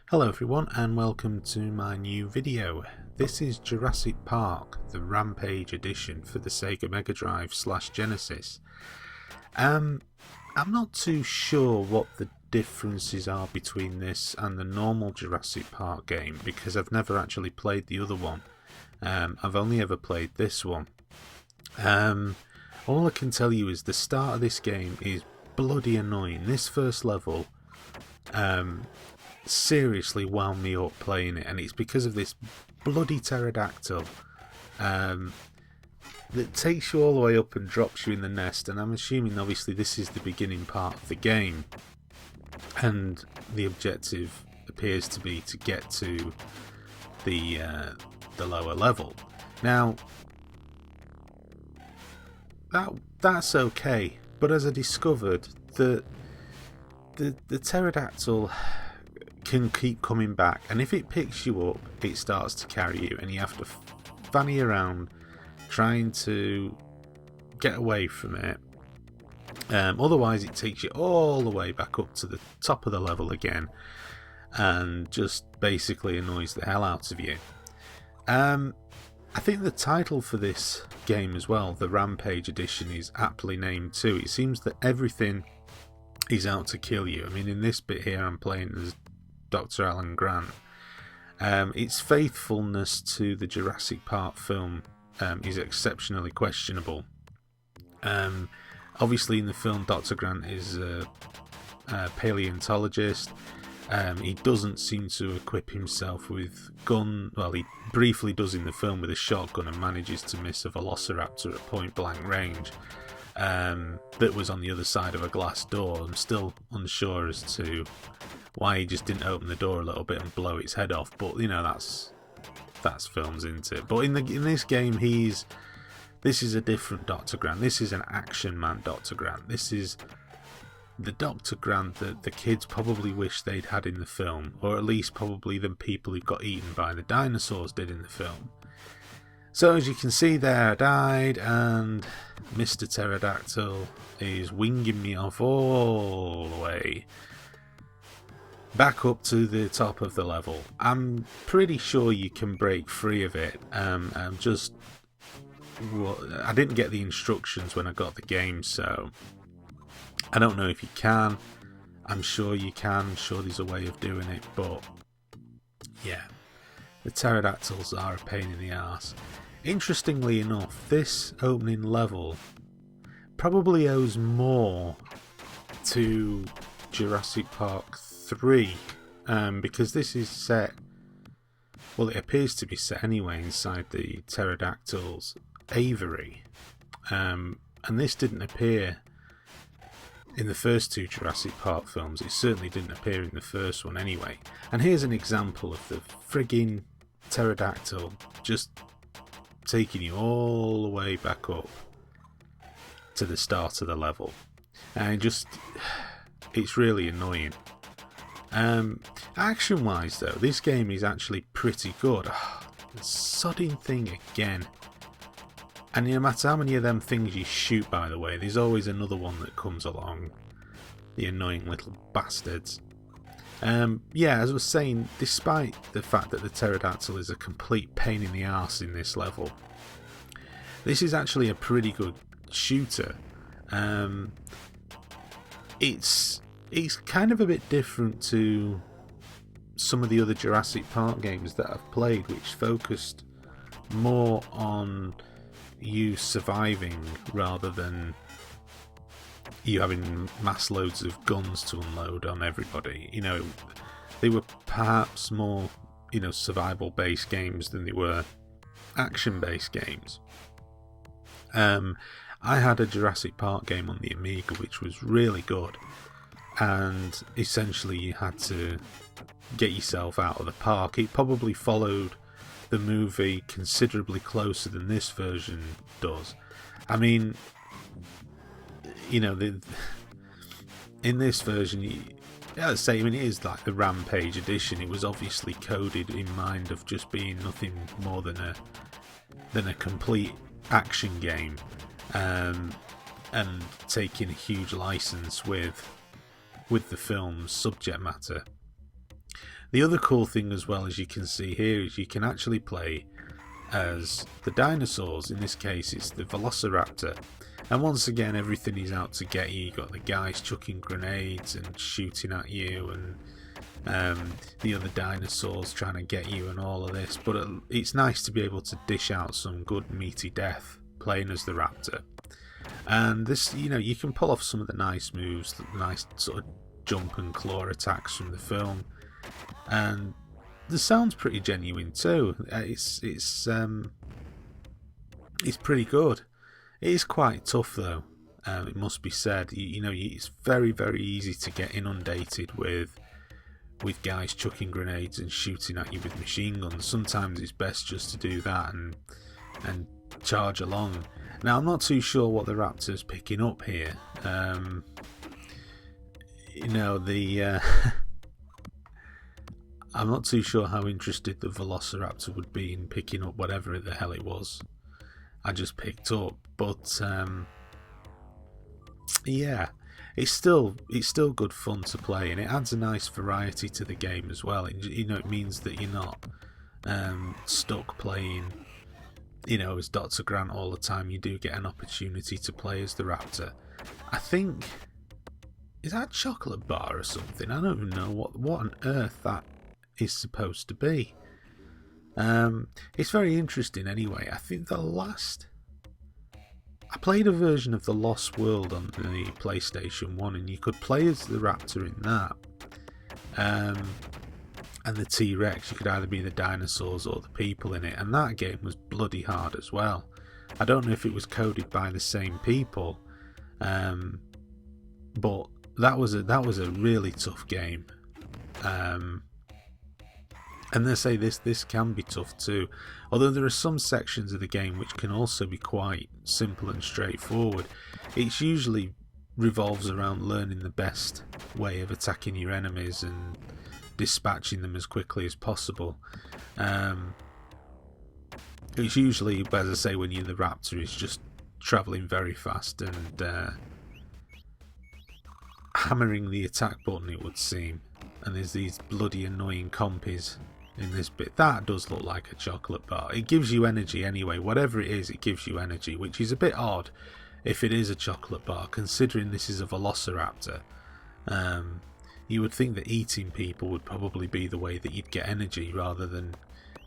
Hello everyone and welcome to my new video. This is Jurassic Park, the Rampage edition for the Sega Mega Drive / Genesis. I'm not too sure what the differences are between this and the normal Jurassic Park game because I've never actually played the other one. I've only ever played this one. All I can tell you is the start of this game is bloody annoying. This first level seriously wound me up playing it, and it's because of this bloody pterodactyl that takes you all the way up and drops you in the nest. And I'm assuming obviously this is the beginning part of the game, and the objective appears to be to get to the lower level. Now that's okay, but as I discovered, the pterodactyl can keep coming back, and if it picks you up it starts to carry you, and you have to fanny around trying to get away from it. Otherwise it takes you all the way back up to the top of the level again and just basically annoys the hell out of you. I think the title for this game as well, the Rampage edition, is aptly named too. It seems that everything is out to kill you. I mean, in this bit here I'm playing as Dr. Alan Grant. Its faithfulness to the Jurassic Park film is exceptionally questionable. Obviously in the film Dr. Grant is a paleontologist. He doesn't seem to equip himself with gun. Well, he briefly does in the film with a shotgun and manages to miss a velociraptor at point blank range that was on the other side of a glass door. I'm still unsure as to why he just didn't open the door a little bit and blow its head off, but you know, that's films, isn't it? But in this game this is a different Dr. Grant. This is an action man Dr. Grant. This is the Dr. Grant that the kids probably wish they'd had in the film, or at least probably the people who got eaten by the dinosaurs did in the film. So as you can see there, I died, and Mr. Pterodactyl is winging me off all the way back up to the top of the level. I'm pretty sure you can break free of it. I didn't get the instructions when I got the game, so I don't know if you can. I'm sure you can. I'm sure there's a way of doing it, but yeah, the pterodactyls are a pain in the arse. Interestingly enough, this opening level probably owes more to Jurassic Park 3, because this is set, well, it appears to be set anyway, inside the pterodactyl's aviary, and this didn't appear in the first two Jurassic Park films. It certainly didn't appear in the first one anyway. And here's an example of the frigging pterodactyl just taking you all the way back up to the start of the level, and it's really annoying. Action wise though, this game is actually pretty good. The sodding thing again. And no matter how many of them things you shoot, by the way, there's always another one that comes along. The annoying little bastards. Yeah, as I was saying, despite the fact that the pterodactyl is a complete pain in the arse in this level, this is actually a pretty good shooter. It's kind of a bit different to some of the other Jurassic Park games that I've played, which focused more on you surviving rather than you having mass loads of guns to unload on everybody. You know, they were perhaps more, survival based games than they were action based games. I had a Jurassic Park game on the Amiga which was really good, and essentially you had to get yourself out of the park. It probably followed the movie considerably closer than this version does. I mean, in this version, it is like the Rampage edition. It was obviously coded in mind of just being nothing more than a complete action game, and taking a huge license with the film's subject matter. The other cool thing as well, as you can see here, is you can actually play as the dinosaurs. In this case, it's the Velociraptor. And once again, everything is out to get you. You've got the guys chucking grenades and shooting at you, and the other dinosaurs trying to get you and all of this. But it's nice to be able to dish out some good meaty death playing as the raptor. And this, you can pull off some of the nice moves, the nice sort of jump and claw attacks from the film. And the sound's pretty genuine too. It's pretty good. It is quite tough though, it must be said. It's very, very easy to get inundated with guys chucking grenades and shooting at you with machine guns. Sometimes it's best just to do that and charge along. Now, I'm not too sure what the Raptor's picking up here. I'm not too sure how interested the Velociraptor would be in picking up whatever the hell it was I just picked up. But yeah, it's still good fun to play, and it adds a nice variety to the game as well. It means that you're not stuck playing, as Dr. Grant all the time. You do get an opportunity to play as the Raptor. I think, is that a chocolate bar or something? I don't even know what on earth that is supposed to be. It's very interesting anyway. I think I played a version of The Lost World on the PlayStation 1, and you could play as the Raptor in that. And the T-Rex, you could either be the dinosaurs or the people in it, and that game was bloody hard as well. I don't know if it was coded by the same people, but that was a really tough game. And they say this can be tough too, although there are some sections of the game which can also be quite simple and straightforward. It usually revolves around learning the best way of attacking your enemies and dispatching them as quickly as possible. It's usually, as I say, when you're the Raptor, is just travelling very fast and hammering the attack button, it would seem. And there's these bloody annoying compies in this bit. That does look like a chocolate bar. It gives you energy anyway. Whatever it is, it gives you energy, which is a bit odd if it is a chocolate bar, considering this is a Velociraptor. You would think that eating people would probably be the way that you'd get energy rather than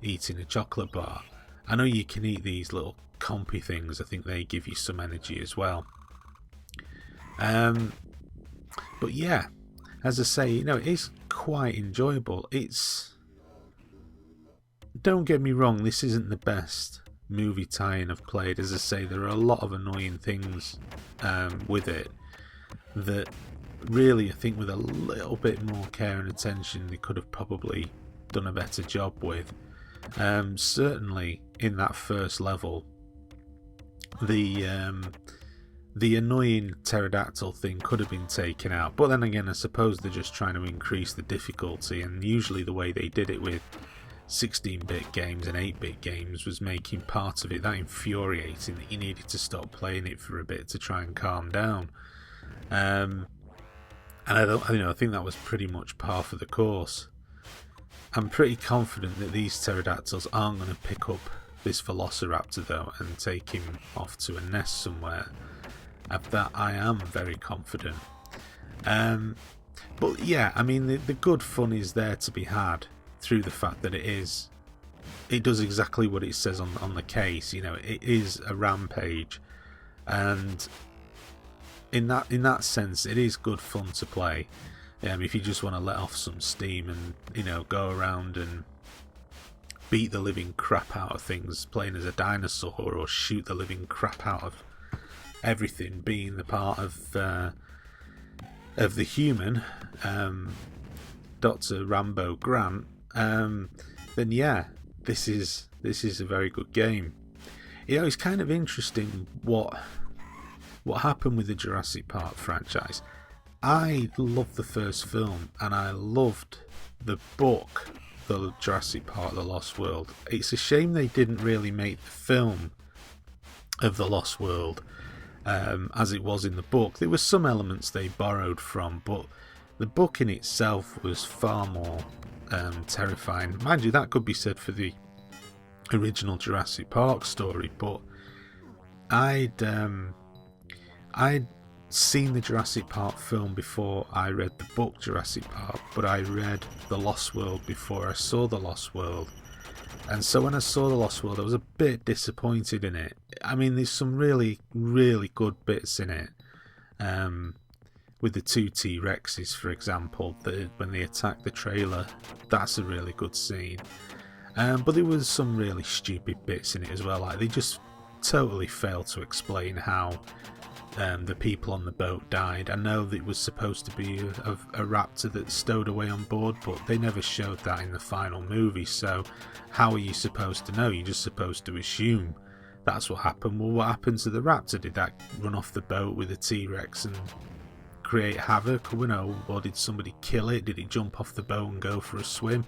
eating a chocolate bar. I know you can eat these little compy things. I think they give you some energy as well. But yeah, as I say, it is quite enjoyable. Don't get me wrong, this isn't the best movie tie-in I've played. As I say, there are a lot of annoying things with it that really, I think with a little bit more care and attention, they could have probably done a better job with. Certainly in that first level, the annoying pterodactyl thing could have been taken out, but then again, I suppose they're just trying to increase the difficulty, and usually the way they did it with 16-bit games and 8-bit games was making part of it that infuriating that you needed to stop playing it for a bit to try and calm down. And I think that was pretty much par for the course. I'm pretty confident that these pterodactyls aren't going to pick up this Velociraptor though and take him off to a nest somewhere. Of that I am very confident. But yeah, I mean the good fun is there to be had through the fact that it does exactly what it says on the case. It is a rampage, and in that sense it is good fun to play. If you just want to let off some steam and go around and beat the living crap out of things playing as a dinosaur, or shoot the living crap out of everything being the part of the human, Dr. Rambo Grant, then yeah, this is a very good game. It's kind of interesting what happened with the Jurassic Park franchise. I loved the first film, and I loved the book, The Jurassic Park: The Lost World. It's a shame they didn't really make the film of The Lost World as it was in the book. There were some elements they borrowed from, but The book in itself was far more terrifying. Mind you, that could be said for the original Jurassic Park story, but I'd seen the Jurassic Park film before I read the book Jurassic Park, but I read The Lost World before I saw The Lost World. And so when I saw The Lost World, I was a bit disappointed in it. I mean, there's some really, really good bits in it. With the two T-Rexes, for example, when they attack the trailer, that's a really good scene. But there was some really stupid bits in it as well. Like, they just totally failed to explain how the people on the boat died. I know that it was supposed to be a raptor that stowed away on board, but they never showed that in the final movie, so how are you supposed to know? You're just supposed to assume that's what happened. Well, what happened to the raptor? Did that run off the boat with a T-Rex and create havoc? You know, or did somebody kill it? Did it jump off the boat and go for a swim?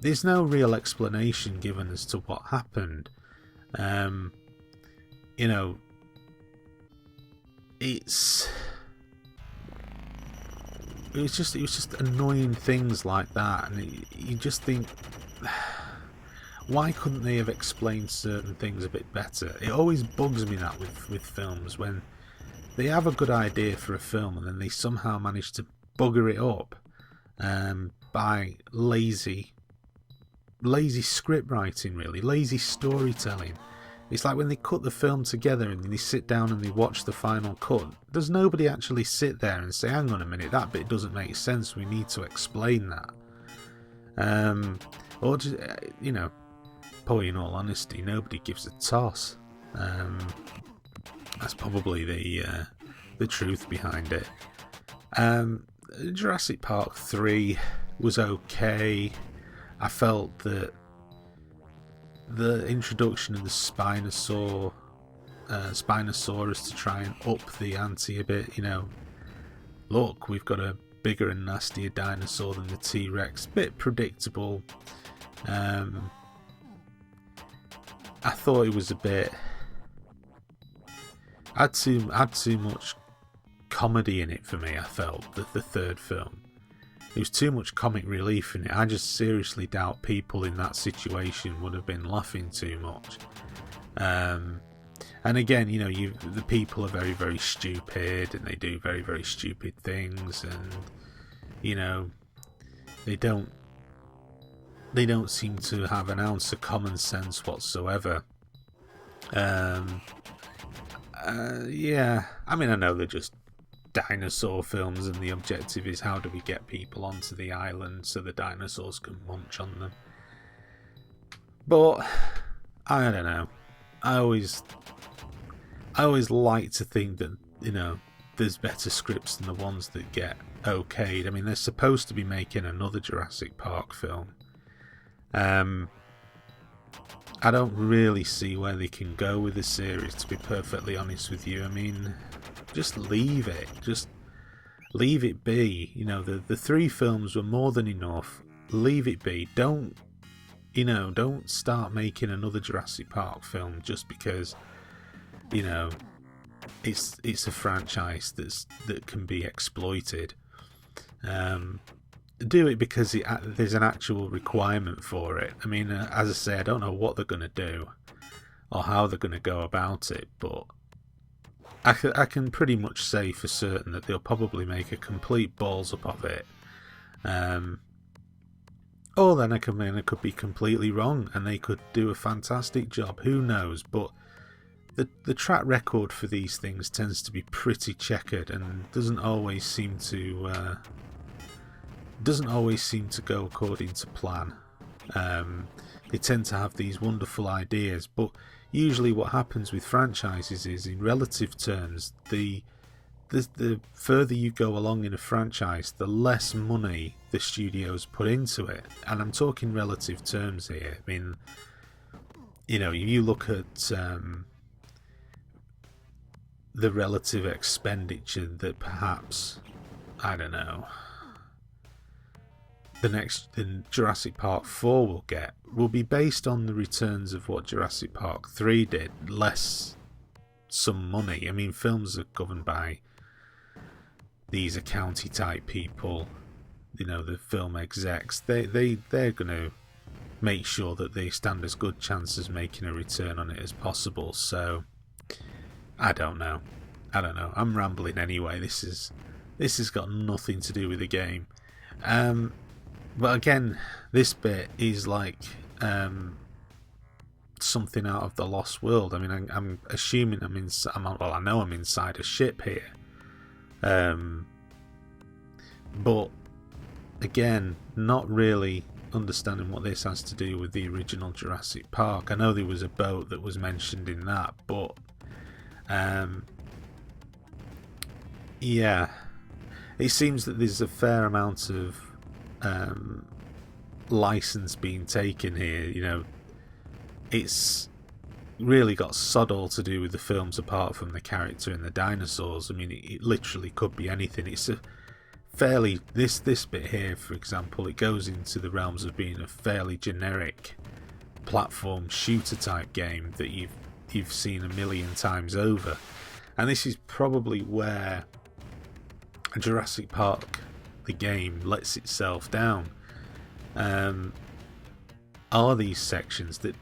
There's no real explanation given as to what happened. You know, it was just annoying things like that, and you just think, why couldn't they have explained certain things a bit better? It always bugs me that with films, when they have a good idea for a film and then they somehow manage to bugger it up by lazy script writing, really lazy storytelling. It's like when they cut the film together and they sit down and they watch the final cut, does nobody actually sit there and say, hang on a minute, that bit doesn't make sense, we need to explain that? Or just, you know, probably in all honesty, nobody gives a toss. That's probably the truth behind it. Jurassic Park 3 was okay. I felt that the introduction of the Spinosaurus to try and up the ante a bit, you know, look, we've got a bigger and nastier dinosaur than the T-Rex, bit predictable. I thought it was a bit, had too much comedy in it for me. I felt the third film, there was too much comic relief in it. I just seriously doubt people in that situation would have been laughing too much. And again, you know, the people are very, very stupid, and they do very, very stupid things, and you know, they don't seem to have an ounce of common sense whatsoever. Yeah, I mean, I know they're just dinosaur films, and the objective is how do we get people onto the island so the dinosaurs can munch on them. But I don't know. I always like to think that, you know, there's better scripts than the ones that get okayed. I mean, they're supposed to be making another Jurassic Park film. I don't really see where they can go with the series, to be perfectly honest with you. I mean, just leave it. Just leave it be. You know, the 3 films were more than enough. Leave it be. Don't start making another Jurassic Park film just because, you know, it's a franchise that can be exploited. Do it because there's an actual requirement for it. I mean, as I say, I don't know what they're going to do or how they're going to go about it, but I can pretty much say for certain that they'll probably make a complete balls up of it. Or then I could be completely wrong and they could do a fantastic job. Who knows? But the track record for these things tends to be pretty checkered and doesn't always seem to go according to plan. They tend to have these wonderful ideas, but usually what happens with franchises is, in relative terms, the further you go along in a franchise, the less money the studios put into it. And I'm talking relative terms here. I mean, you know, you look at the relative expenditure that perhaps, I don't know, the Jurassic Park 4 will be based on the returns of what Jurassic Park 3 did, less some money. I mean, films are governed by these accounty type people, you know, the film execs, they're going to make sure that they stand as good chance as making a return on it as possible. So I don't know. I'm rambling anyway. This has got nothing to do with the game. But again, this bit is like something out of the Lost World. I mean, I'm assuming I know I'm inside a ship here. But again, not really understanding what this has to do with the original Jurassic Park. I know there was a boat that was mentioned in that, but yeah, it seems that there's a fair amount of license being taken here. You know, it's really got sod all to do with the films apart from the character and the dinosaurs. I mean, it literally could be anything. It's a fairly this bit here, for example, it goes into the realms of being a fairly generic platform shooter type game that you've seen a million times over. And this is probably where Jurassic Park, the game, lets itself down. Are these sections that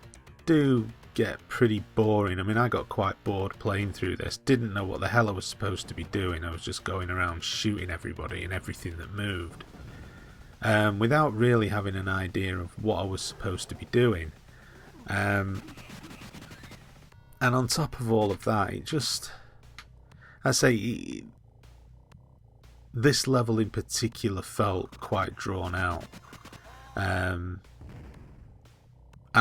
do get pretty boring. I mean, I got quite bored playing through this. Didn't know what the hell I was supposed to be doing. I was just going around shooting everybody and everything that moved, without really having an idea of what I was supposed to be doing. And on top of all of that, it just, I say, this level in particular felt quite drawn out. And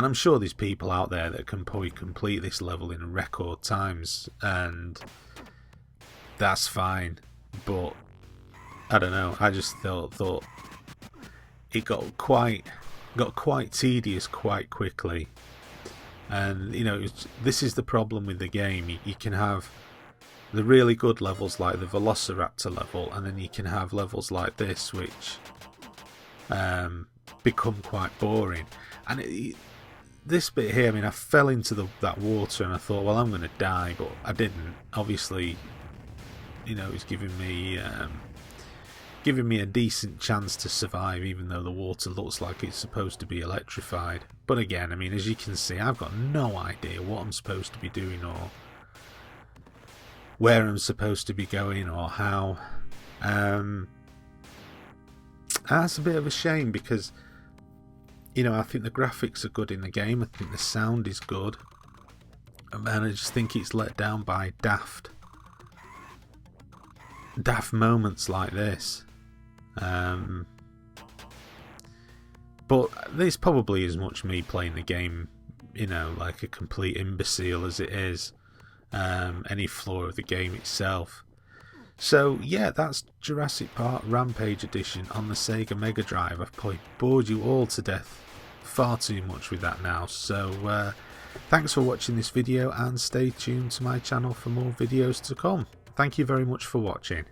I'm sure there's people out there that can probably complete this level in record times, and that's fine. But I don't know. I just thought it got quite tedious quite quickly. And you know, this is the problem with the game. You can have the really good levels like the Velociraptor level, and then you can have levels like this which become quite boring. And this bit here, I mean, I fell into that water and I thought, well, I'm going to die, but I didn't. Obviously, you know, it's giving me a decent chance to survive, even though the water looks like it's supposed to be electrified. But again, I mean, as you can see, I've got no idea what I'm supposed to be doing or where I'm supposed to be going or how. That's a bit of a shame because, you know, I think the graphics are good in the game. I think the sound is good. And I just think it's let down by daft moments like this. But this probably is much me playing the game, you know, like a complete imbecile as it is. Any flaw of the game itself. So yeah, that's Jurassic Park Rampage Edition on the Sega Mega Drive. I've probably bored you all to death far too much with that now. So thanks for watching this video and stay tuned to my channel for more videos to come. Thank you very much for watching.